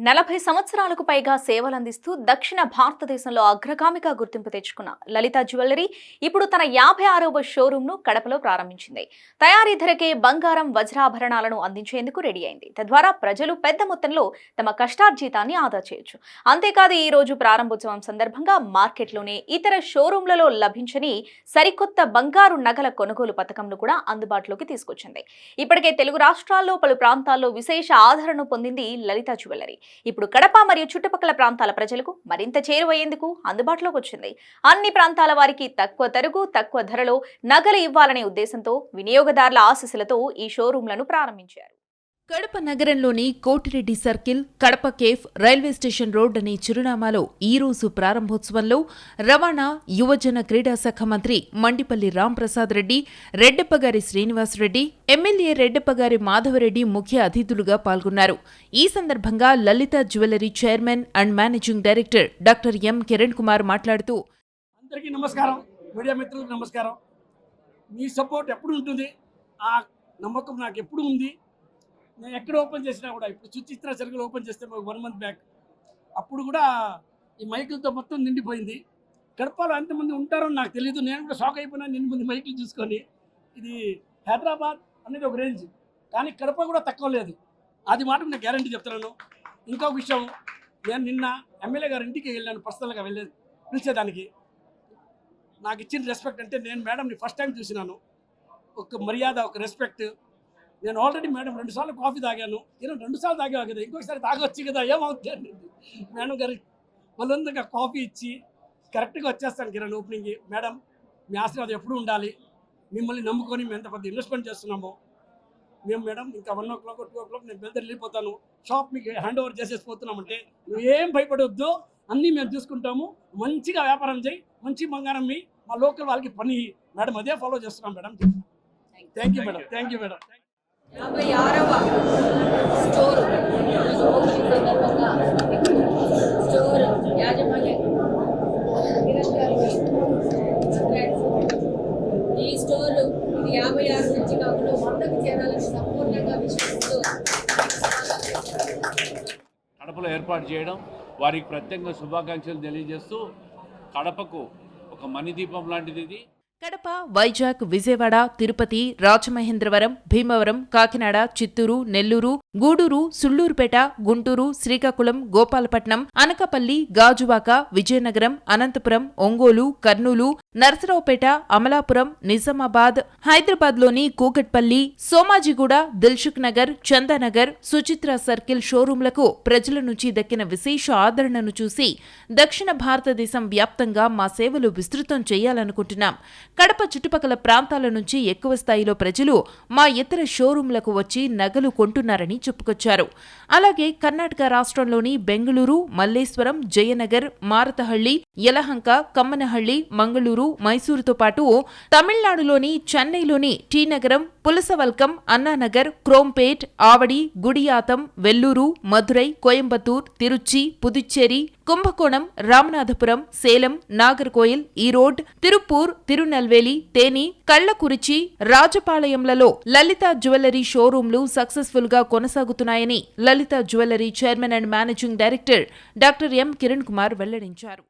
40 సంవత్సరాలకు పైగా సేవలందిస్తూ దక్షిణ భారతదేశంలో అగ్రగామిగా గుర్తింపు తెచ్చుకున్న లలిత జ్యువెలరీ ఇప్పుడు తన 56వ షోరూంను కడపలో ప్రారంభించింది. తయారీ ధరకే బంగారం వజ్రాభరణాలను అందించేందుకు రెడీ అయింది. తద్వారా ప్రజలు పెద్ద మొత్తంలో తమ కష్టార్జితాన్ని ఆదా చేయొచ్చు. అంతేకాదు ఈ రోజు ప్రారంభోత్సవం సందర్భంగా మార్కెట్లోనే ఇతర షోరూంలలో లభించని సరికొత్త బంగారు నగల కొనుగోలు పథకంను కూడా అందుబాటులోకి తీసుకొచ్చింది. ఇప్పటికే తెలుగు రాష్ట్రాల్లో పలు ప్రాంతాల్లో విశేష ఆదరణ పొందింది లలిత జ్యువెలరీ. ఇప్పుడు కడప మరియు చుట్టుపక్కల ప్రాంతాల ప్రజలకు మరింత చేరువయ్యేందుకు అందుబాటులోకి వచ్చింది. అన్ని ప్రాంతాల వారికి తక్కువ తరుగు, తక్కువ ధరలో నగలు ఇవ్వాలనే ఉద్దేశంతో వినియోగదారుల ఆశీస్సులతో ఈ షోరూంలను ప్రారంభించారు. కడప నగరంలోని Koti Reddy circle, Kadapa cafe, railway station road అనే చిరునామాలో ఈ రోజు ప్రారంభోత్సవంలో రవాణా, యువజన క్రీడా శాఖ మంత్రి మండిపల్లి రాంప్రసాద్ రెడ్డి, రెడ్డెప్పగారి శ్రీనివాసరెడ్డి, ఎమ్మెల్యే రెడ్డెప్పగారి మాధవరెడ్డి ముఖ్య అతిథులుగా పాల్గొన్నారు. ఈ సందర్భంగా Lalitha jewellery chairman and managing director doctor M Kiran Kumar మాట్లాడుతూ, అందరికీ నమస్కారం, మీడియా మిత్రులకు నమస్కారం. మీ సపోర్ట్ ఎప్పుడు ఉంటుంది, ఆ నమ్మకం నాకు ఎప్పుడు ఉంది. నేను ఎక్కడ ఓపెన్ చేసినా కూడా, ఇప్పుడు సుచిత్ర సర్కిల్ ఓపెన్ చేస్తే 1 మంత్ బ్యాక్, అప్పుడు కూడా ఈ మైకులతో మొత్తం నిండిపోయింది. కడపలో ఎంతమంది ఉంటారో నాకు తెలియదు. నేను కూడా షాక్ అయిపోయినా నిండి మంది మైకులు చూసుకొని. ఇది హైదరాబాద్ అనేది ఒక రేంజ్, కానీ కడప కూడా తక్కువ లేదు. అది మాట నేను గ్యారంటీ చెప్తున్నాను. ఇంకొక విషయం, నేను నిన్న ఎమ్మెల్యే గారి ఇంటికి వెళ్ళాను, పర్సనల్గా పిలిచేదానికి. నాకు ఇచ్చిన రెస్పెక్ట్ అంటే, నేను మేడంని ఫస్ట్ టైం చూసినాను. ఒక మర్యాద, ఒక రెస్పెక్ట్. నేను ఆల్రెడీ మేడం 2 సార్లు కాఫీ తాగాను. నేను 2 సార్లు తాగా కదా, ఇంకొకసారి తాగొచ్చు కదా, ఏమవుతుంది. మేడం గారి బలంగా కాఫీ ఇచ్చి కరెక్ట్గా వచ్చేస్తాను కిరణ్ ఓపెనింగ్కి. మేడం, మీ ఆశీర్వాదం ఎప్పుడు ఉండాలి. మిమ్మల్ని నమ్ముకొని మేము ఎంత పెద్ద ఇన్వెస్ట్మెంట్ చేస్తున్నామో. మేము మేడం ఇంకా 1 o'clock 2 o'clock నేను బెల్దర్ వెళ్ళిపోతాను, షాప్ మీకు హ్యాండ్ ఓవర్ చేసేసిపోతున్నామంటే, నువ్వేం భయపడవద్దు, అన్నీ మేము చూసుకుంటాము. మంచిగా వ్యాపారం చేయి, మంచి బంగారం మీ మా లోకల్ వాళ్ళకి పని. మేడం అదే ఫాలో చేస్తున్నాం madam. Thank you madam, thank you madam. 56వ స్టోర్ సందర్భంగా స్టోర్ యాజమాన్య ఈ స్టోర్ ఇది 56 నుంచి కాకుండా 100కి చేరాలని సంపూర్ణంగా విశ్వసిస్తూ కడపలో ఏర్పాటు చేయడం, వారికి ప్రత్యేకంగా శుభాకాంక్షలు తెలియజేస్తూ, కడపకు ఒక మణిదీపం లాంటిది ఇది. కడప, వైజాగ్, విజయవాడ, తిరుపతి, రాజమహేంద్రవరం, భీమవరం, కాకినాడ, చిత్తూరు, నెల్లూరు, గూడూరు, సుళ్లూరుపేట, గుంటూరు, శ్రీకాకుళం, గోపాలపట్నం, అనకాపల్లి, గాజువాక, విజయనగరం, అనంతపురం, ఒంగోలు, కర్నూలు, నరసరావుపేట, అమలాపురం, నిజామాబాద్, హైదరాబాద్లోని కూకట్పల్లి, సోమాజిగూడ, దిల్సుఖ్ నగర్, చందానగర్, సుచిత్ర సర్కిల్ షోరూంలకు ప్రజల నుంచి దక్కిన విశేష ఆదరణను చూసి దక్షిణ భారతదేశం వ్యాప్తంగా మా సేవలు విస్తృతం చేయాలనుకుంటున్నాం. కడప చుట్టుపక్కల ప్రాంతాల నుంచి ఎక్కువ స్థాయిలో ప్రజలు మా ఇతర షోరూంలకు వచ్చి నగలు కొంటున్నారని చెప్పుకొచ్చారు. అలాగే కర్ణాటక రాష్ట్రంలోని బెంగళూరు, మల్లేశ్వరం, జయనగర్, మారతహళ్లి, యలహంక, కమ్మనహళ్లి, మంగళూరు, మైసూరుతో పాటు తమిళనాడులోని చెన్నైలోని టీ నగరం, పులసవల్కం, అన్నానగర్, క్రోంపేట్, ఆవడి, గుడియాతం, వెల్లూరు, మధురై, కోయంబత్తూర్, తిరుచి, పుదుచ్చేరి, కుంభకోణం, రామనాథపురం, సేలం, నాగర్కోయిల్, ఈరోడ్, తిరుపూర్, తిరునెల్వేలి, తేని, కళ్లకురిచి, రాజపాళయంలలో లలిత జ్యువెలరీ షోరూంలు సక్సెస్ఫుల్ గా కొనసాగుతున్నాయని Lalitha jewellery chairman and managing director doctor M Kiran Kumar వెల్లడించారు.